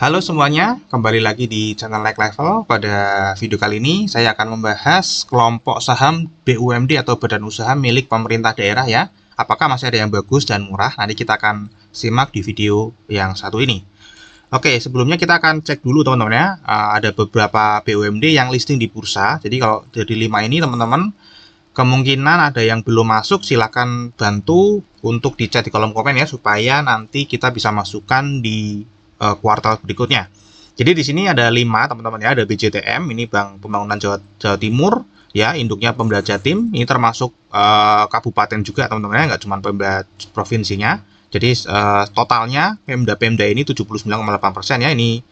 Halo semuanya, kembali lagi di channel Like Level. Pada video kali ini saya akan membahas kelompok saham BUMD atau Badan Usaha milik pemerintah daerah ya. Apakah masih ada yang bagus dan murah? Nanti kita akan simak di video yang satu ini. Oke, sebelumnya kita akan cek dulu teman-teman ya. Ada beberapa BUMD yang listing di bursa. Jadi kalau dari 5 ini teman-teman, kemungkinan ada yang belum masuk, silakan bantu untuk dicek di kolom komen ya, supaya nanti kita bisa masukkan di kuartal berikutnya. Jadi di sini ada 5 teman-teman ya, ada BJTM, ini Bank Pembangunan Jawa Timur ya, induknya Pemda Jatim, ini termasuk kabupaten juga teman-teman ya, nggak cuma Pemda provinsinya. Jadi totalnya Pemda ini 79,8% ya, ini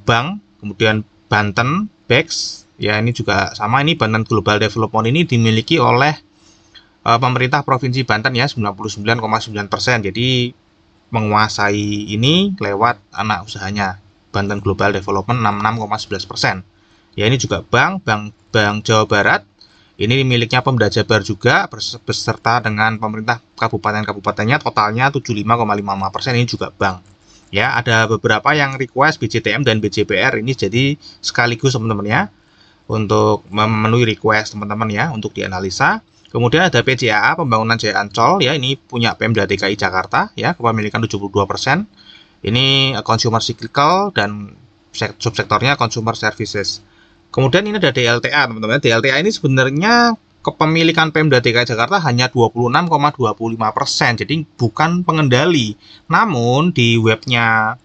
bank, kemudian Banten, BEX ya, ini juga sama, ini Banten Global Development ini dimiliki oleh pemerintah Provinsi Banten ya, 99,9%. Jadi menguasai ini lewat anak usahanya Banten Global Development 66,11%. Ya, ini juga Bank Jawa Barat. Ini miliknya Pemda Jabar juga beserta dengan pemerintah kabupaten-kabupatennya, totalnya 75,55%. Ini juga bank. Ya, ada beberapa yang request BJTM dan BJBR ini, jadi sekaligus teman-teman ya, untuk memenuhi request teman-teman ya, untuk dianalisa. Kemudian ada PJAA, Pembangunan Jaya Ancol ya, ini punya Pemda DKI Jakarta ya, kepemilikan 72%. Ini consumer cyclical dan subsektornya consumer services. Kemudian ini ada DLTA teman-teman. DLTA ini sebenarnya kepemilikan Pemda DKI Jakarta hanya 26,25%, jadi bukan pengendali. Namun di webnya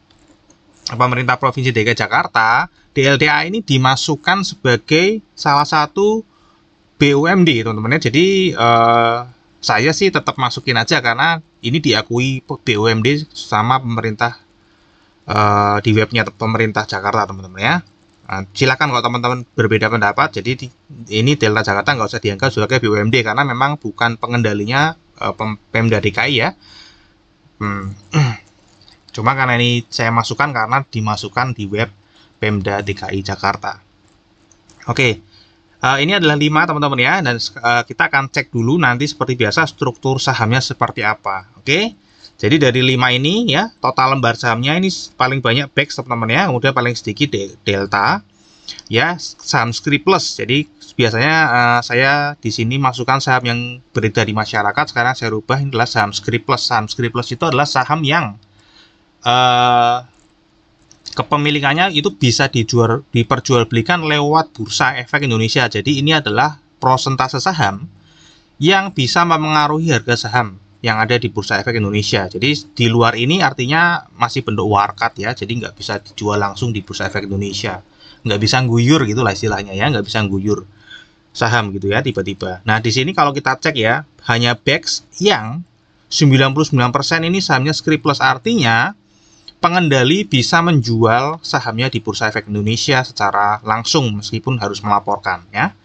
pemerintah Provinsi DKI Jakarta, DLTA ini dimasukkan sebagai salah satu BUMD teman-teman ya. Jadi saya sih tetap masukin aja karena ini diakui BUMD sama pemerintah di webnya pemerintah Jakarta teman-teman ya. Silakan kalau teman-teman berbeda pendapat. Jadi ini Delta Jakarta nggak usah dianggap sebagai BUMD karena memang bukan pengendalinya Pemda DKI ya. Cuma karena ini saya masukkan karena dimasukkan di web Pemda DKI Jakarta. Oke. Ini adalah 5 teman-teman ya, dan kita akan cek dulu nanti seperti biasa struktur sahamnya seperti apa. Oke, jadi dari 5 ini ya, total lembar sahamnya ini paling banyak BEX teman-teman ya, kemudian paling sedikit Delta ya, saham Skriplus. Jadi biasanya saya di sini masukkan saham yang beredar di masyarakat, sekarang saya rubah, ini adalah saham Skriplus. Saham Skriplus itu adalah saham yang kepemilikannya itu bisa diperjualbelikan lewat Bursa Efek Indonesia. Jadi ini adalah prosentase saham yang bisa mempengaruhi harga saham yang ada di Bursa Efek Indonesia. Jadi di luar ini artinya masih bentuk warkat ya, jadi nggak bisa dijual langsung di Bursa Efek Indonesia, nggak bisa guyur gitulah istilahnya ya, nggak bisa guyur saham gitu ya tiba-tiba. Nah di sini kalau kita cek ya, hanya BEX yang 99% ini sahamnya Skriplus, artinya pengendali bisa menjual sahamnya di Bursa Efek Indonesia secara langsung meskipun harus melaporkan ya.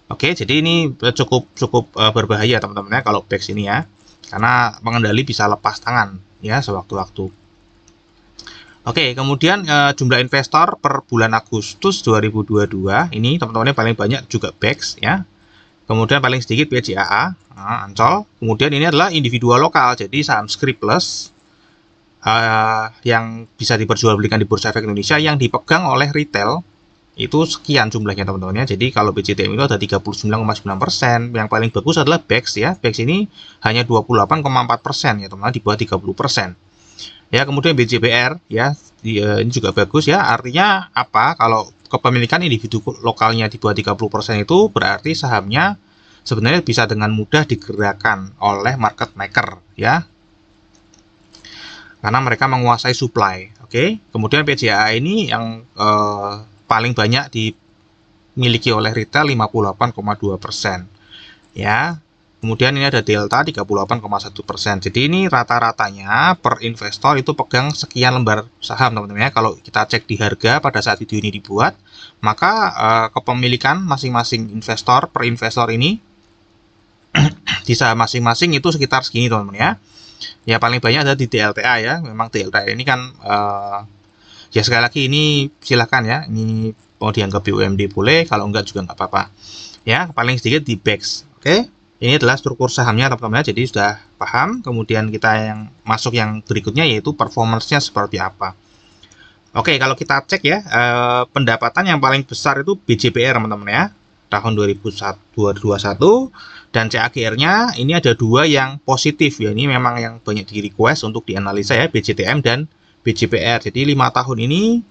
Oke, jadi ini cukup berbahaya teman-teman ya kalau BEX ini ya, karena pengendali bisa lepas tangan ya sewaktu-waktu. Oke, kemudian jumlah investor per bulan Agustus 2022 ini teman-teman paling banyak juga BEX ya. Kemudian paling sedikit PJAA, Ancol. Kemudian ini adalah individual lokal, jadi saham Skriplus yang bisa diperjualbelikan di Bursa Efek Indonesia yang dipegang oleh retail itu sekian jumlahnya teman-teman ya. Jadi kalau BJTM itu ada 39,9%, yang paling bagus adalah BEX ya. BEX ini hanya 28,4% ya teman-teman, di bawah 30%. Ya, kemudian BJBR ya, ini juga bagus ya. Artinya apa? Kalau kepemilikan individu lokalnya di bawah 30% itu berarti sahamnya sebenarnya bisa dengan mudah digerakkan oleh market maker ya, karena mereka menguasai supply. Oke, kemudian PJAA ini yang paling banyak dimiliki oleh retail 58,2% ya. Kemudian ini ada Delta 38,1%. Jadi ini rata-ratanya per investor itu pegang sekian lembar saham teman-teman ya. Kalau kita cek di harga pada saat video ini dibuat, maka kepemilikan masing-masing investor per investor ini di saham masing-masing itu sekitar segini teman-teman ya. Ya paling banyak ada di DLTA ya. Memang DLTA ini kan ya sekali lagi ini silahkan ya, ini mau dianggap BUMD boleh, kalau enggak juga enggak apa-apa ya. Paling sedikit di BEX. Oke, ini adalah struktur sahamnya teman-teman, jadi sudah paham. Kemudian kita yang masuk yang berikutnya, yaitu performance-nya seperti apa. Oke, kalau kita cek ya, pendapatan yang paling besar itu BJPR teman-teman ya, tahun 2021, dan CAGR-nya ini ada dua yang positif ya, ini memang yang banyak di request untuk dianalisa ya, BJTM dan BJPR. Jadi 5 tahun ini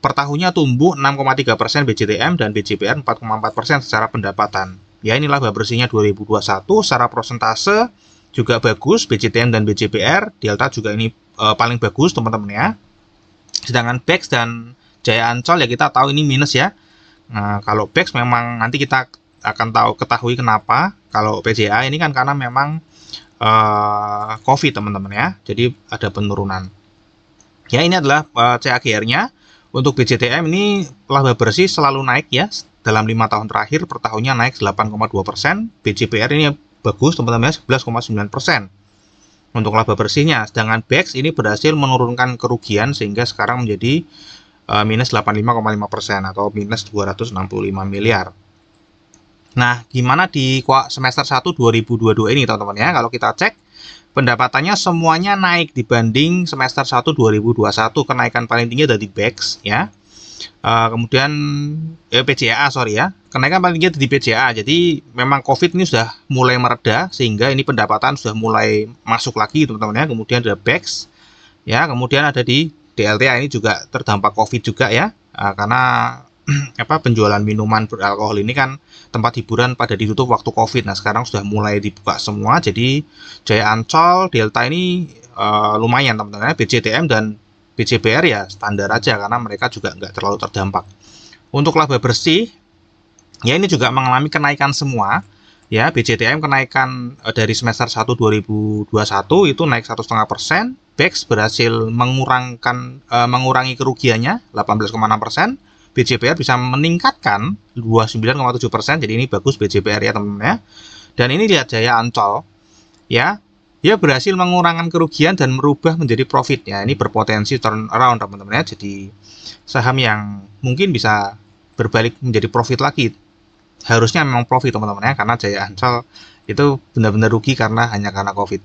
per tahunnya tumbuh 6,3% BJTM dan BJPR 4,4% secara pendapatan. Ya, ini laba bersihnya 2021 secara persentase juga bagus, BJTM dan BJPR, delta juga ini paling bagus teman-teman ya. Sedangkan BEX dan Jaya Ancol ya kita tahu ini minus ya. Nah, kalau BEX memang nanti kita akan ketahui kenapa. Kalau PJA ini kan karena memang COVID teman-teman ya. Jadi ada penurunan. Ya, ini adalah CAGR-nya. Untuk BJTM ini laba bersih selalu naik ya. Dalam 5 tahun terakhir per tahunnya naik 8,2%. BJPR ini bagus teman-teman, 11,9% untuk laba bersihnya. Sedangkan BEX ini berhasil menurunkan kerugian sehingga sekarang menjadi minus 85,5% atau minus 265 miliar. Nah, gimana di semester 1 2022 ini teman-teman ya? Kalau kita cek pendapatannya semuanya naik dibanding semester 1 2021. Kenaikan paling tinggi ada di BEX ya. Kemudian PJA sorry ya, kenaikan paling tinggi di PJA. Jadi memang COVID ini sudah mulai mereda sehingga ini pendapatan sudah mulai masuk lagi teman-teman ya. Kemudian ada BEX ya, kemudian ada di DLTA ini juga terdampak COVID juga ya, karena penjualan minuman beralkohol ini kan tempat hiburan pada ditutup waktu COVID. Nah, sekarang sudah mulai dibuka semua. Jadi Jaya Ancol, Delta ini lumayan teman-teman ya. BJTM dan BJPR ya standar aja karena mereka juga nggak terlalu terdampak. Untuk laba bersih ya ini juga mengalami kenaikan semua ya. BJTM kenaikan dari semester 1 2021 itu naik 1,5%. BEX berhasil mengurangi kerugiannya 18,6%. BJPR bisa meningkatkan 29,7%. Jadi ini bagus BJPR ya teman-teman ya. Dan ini lihat Jaya Ancol ya. Dia berhasil mengurangi kerugian dan merubah menjadi profit ya. Ini berpotensi turnaround teman-teman ya. Jadi saham yang mungkin bisa berbalik menjadi profit lagi. Harusnya memang profit teman-teman ya, karena Jaya Ancol itu benar-benar rugi hanya karena COVID.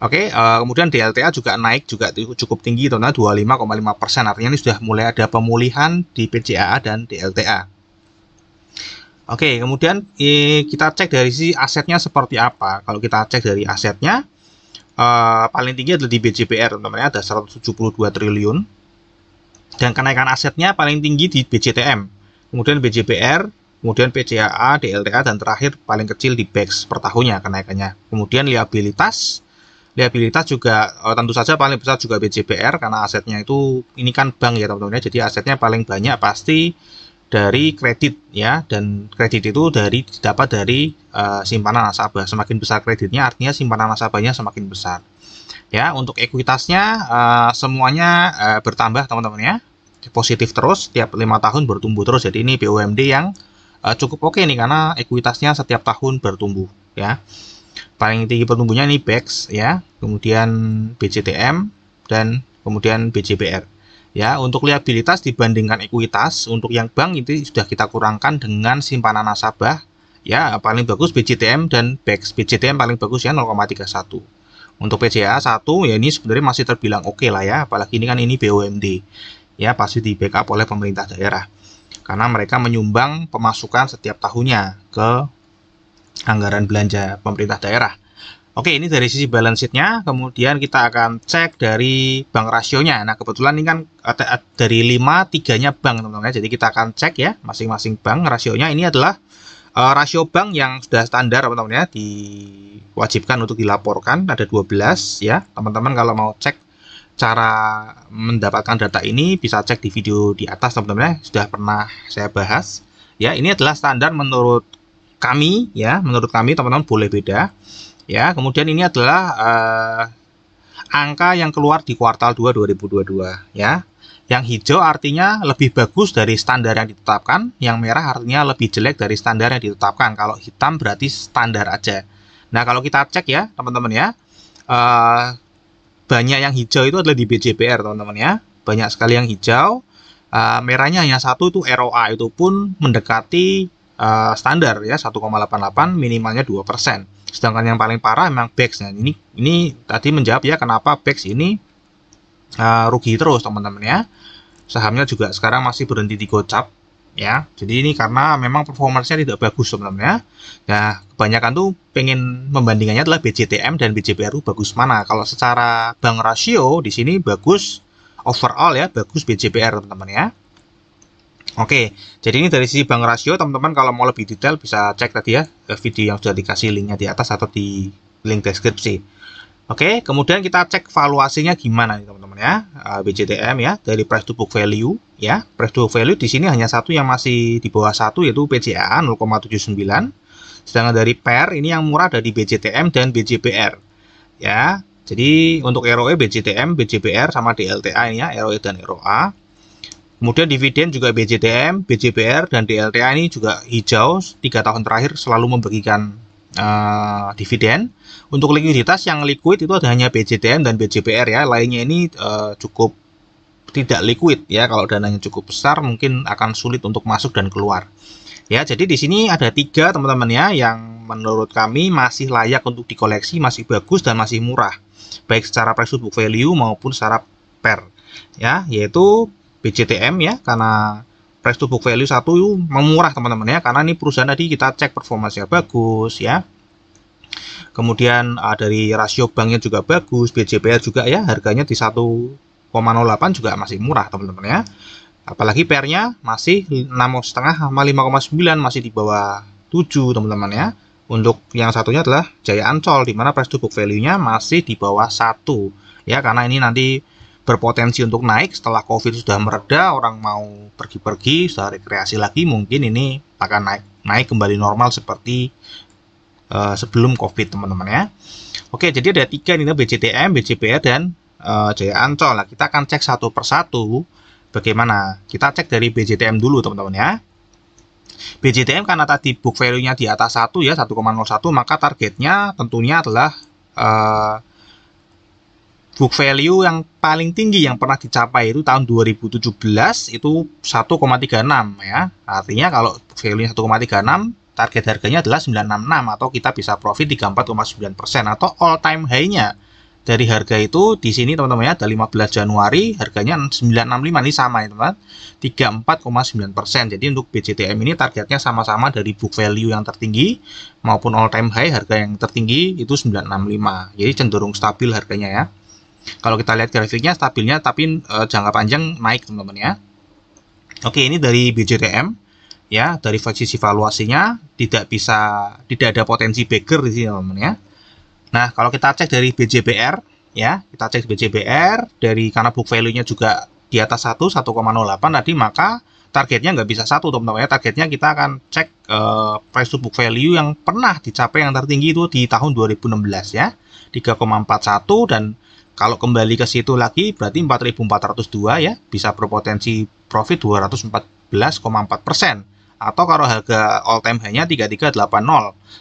Oke, kemudian DLTA juga naik juga cukup tinggi teman-teman, 25,5%. Artinya ini sudah mulai ada pemulihan di PJA dan DLTA. Oke, kemudian kita cek dari sisi asetnya seperti apa. Kalau kita cek dari asetnya, paling tinggi adalah di BJPR teman-teman ya, ada 172 triliun. Dan kenaikan asetnya paling tinggi di BJTM. Kemudian BJPR, kemudian PJAA, DLTA, dan terakhir paling kecil di BEX per tahunnya kenaikannya. Kemudian liabilitas juga tentu saja paling besar juga BJPR karena asetnya itu ini kan bank ya teman-teman ya. Jadi asetnya paling banyak pasti dari kredit ya, dan kredit itu didapat dari simpanan nasabah. Semakin besar kreditnya artinya simpanan nasabahnya semakin besar. Ya, untuk ekuitasnya semuanya bertambah teman-teman ya. Positif terus, tiap 5 tahun bertumbuh terus. Jadi ini BUMD yang cukup oke nih karena ekuitasnya setiap tahun bertumbuh ya. Paling tinggi pertumbuhnya ini BEX ya, kemudian BJTM dan kemudian BJPR. Ya, untuk liabilitas dibandingkan ekuitas, untuk yang bank itu sudah kita kurangkan dengan simpanan nasabah. Ya, paling bagus BJTM dan BEX. BJTM paling bagus ya 0,31. Untuk PJA 1 ya ini sebenarnya masih terbilang oke lah ya, apalagi ini kan ini BUMD. Ya, pasti di backup oleh pemerintah daerah. Karena mereka menyumbang pemasukan setiap tahunnya ke anggaran belanja pemerintah daerah. Oke, ini dari sisi balance sheet-nya. Kemudian kita akan cek dari bank rasionya. Nah, kebetulan ini kan dari 5, 3-nya bank teman-teman. Jadi kita akan cek ya masing-masing bank rasionya. Ini adalah rasio bank yang sudah standar teman-teman ya, diwajibkan untuk dilaporkan. Ada 12 ya. Teman-teman kalau mau cek cara mendapatkan data ini bisa cek di video di atas teman-teman ya. Sudah pernah saya bahas. Ya, ini adalah standar menurut kami ya, menurut kami teman-teman boleh beda ya. Kemudian ini adalah angka yang keluar di kuartal 2 2022 ya. Yang hijau artinya lebih bagus dari standar yang ditetapkan, yang merah artinya lebih jelek dari standar yang ditetapkan. Kalau hitam berarti standar aja. Nah, kalau kita cek ya teman-teman ya, banyak yang hijau itu adalah di BJPR teman-teman ya, banyak sekali yang hijau. Merahnya hanya satu, itu ROA, itu pun mendekati standar ya, 1,88, minimalnya 2%. Sedangkan yang paling parah memang BEX. Nah, ini tadi menjawab ya kenapa BEX ini rugi terus teman-teman ya. Sahamnya juga sekarang masih berhenti di gocap ya. Jadi ini karena memang performanya tidak bagus teman-teman ya. Nah, kebanyakan tuh pengen membandingannya adalah BCTM dan BJPR itu bagus mana. Kalau secara bank rasio di sini bagus overall ya, bagus BJPR teman-teman ya. Oke, jadi ini dari sisi bank rasio teman-teman, kalau mau lebih detail bisa cek tadi ya video yang sudah dikasih linknya di atas atau di link deskripsi. Oke, kemudian kita cek valuasinya gimana nih teman-teman ya. BCTM ya, dari price to book value ya. Price to book value di sini hanya satu yang masih di bawah satu, yaitu PCA 0,79. Sedangkan dari PER ini yang murah dari BCTM dan BJPR ya. Jadi untuk ROE BCTM, BJPR sama DLTA ini ya, ROE dan ROA. Kemudian dividen juga BCTM, BJPR, dan DLTA ini juga hijau, 3 tahun terakhir selalu memberikan dividen. Untuk likuiditas yang liquid itu ada hanya BCTM dan BJPR ya, lainnya ini cukup tidak liquid ya. Kalau dananya cukup besar mungkin akan sulit untuk masuk dan keluar. Ya, jadi di sini ada 3 teman-teman ya yang menurut kami masih layak untuk dikoleksi, masih bagus dan masih murah, baik secara price to book value maupun secara PER ya, yaitu BCTM ya, karena price to book value 1 memurah teman-teman ya, karena ini perusahaan tadi kita cek performanya bagus ya. Kemudian dari rasio banknya juga bagus, BJPR juga ya, harganya di 1,08 juga masih murah teman-teman ya. Apalagi PER-nya masih 6,5 sama 5,9, masih di bawah 7 teman-teman ya. Untuk yang satunya adalah Jaya Ancol, di mana price to book value-nya masih di bawah 1 ya, karena ini nanti berpotensi untuk naik setelah COVID sudah mereda, orang mau pergi-pergi, sudah rekreasi lagi, mungkin ini akan naik kembali normal seperti sebelum COVID teman-teman ya. Oke, jadi ada 3 ini, BCTM, BJPR, dan Jaya Ancol. Nah, kita akan cek satu persatu bagaimana. Kita cek dari BCTM dulu teman-teman ya. BCTM karena tadi book value-nya di atas 1 ya, 1,01, maka targetnya tentunya adalah book value yang paling tinggi yang pernah dicapai itu tahun 2017 itu 1,36 ya. Artinya kalau book value-nya 1,36, target harganya adalah 966 atau kita bisa profit 34,9% atau all time high-nya dari harga itu di sini teman-teman ya, ada 15 Januari harganya 965, ini sama ya teman, 34,9%. Jadi untuk BCTM ini targetnya sama-sama dari book value yang tertinggi maupun all time high harga yang tertinggi itu 965. Jadi cenderung stabil harganya ya. Kalau kita lihat grafiknya stabilnya, tapi jangka panjang naik teman-teman ya. Oke, ini dari BCTM ya, dari sisi valuasinya tidak ada potensi beggar di sini teman-teman ya. Nah, kalau kita cek dari BJPR ya, kita cek BJPR dari karena book value-nya juga di atas 1,08 tadi, maka targetnya nggak bisa 1 teman-teman ya. Targetnya kita akan cek price to book value yang pernah dicapai yang tertinggi itu di tahun 2016 ya, 3,41, dan kalau kembali ke situ lagi berarti 4.402 ya, bisa berpotensi profit 214,4%. Atau kalau harga all time high-nya 3380,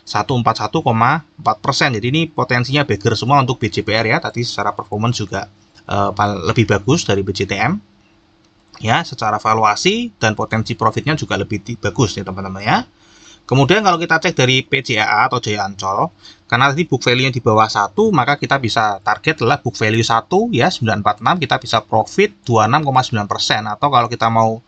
141,4%. Jadi ini potensinya beggar semua untuk BJPR ya. Tadi secara performance juga lebih bagus dari BCTM. Ya, secara valuasi dan potensi profitnya juga lebih bagus ya teman-teman ya. Kemudian kalau kita cek dari PJAA atau Jaya Ancol, karena tadi book value-nya di bawah 1, maka kita bisa target adalah book value 1 ya, 946, kita bisa profit 26,9%. Atau kalau kita mau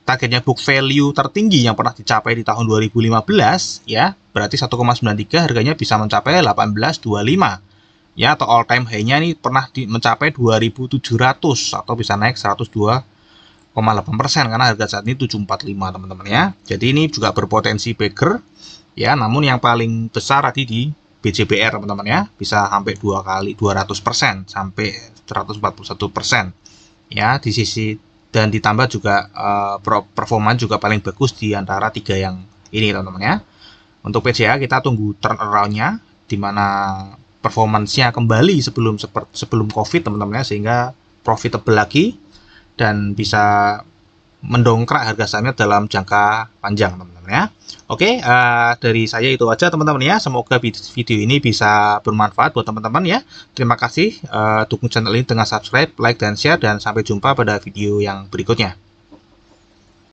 targetnya book value tertinggi yang pernah dicapai di tahun 2015 ya, berarti 1,93, harganya bisa mencapai 1825 ya, atau all time high-nya ini pernah mencapai 2700 atau bisa naik 102,8% karena harga saat ini 745 teman-teman ya. Jadi ini juga berpotensi beggar ya, namun yang paling besar tadi di BJPR teman-teman ya, bisa sampai 2 kali 200% sampai 141% ya di sisi, dan ditambah juga performa juga paling bagus di antara 3 yang ini teman-teman ya. Untuk PJA kita tunggu turnaround-nya di mana performance-nya kembali sebelum COVID teman-teman ya, sehingga profitable lagi dan bisa mendongkrak harga sahamnya dalam jangka panjang teman-teman ya. Oke, dari saya itu aja teman-teman ya. Semoga video ini bisa bermanfaat buat teman-teman ya. Terima kasih, dukung channel ini dengan subscribe, like, dan share, dan sampai jumpa pada video yang berikutnya.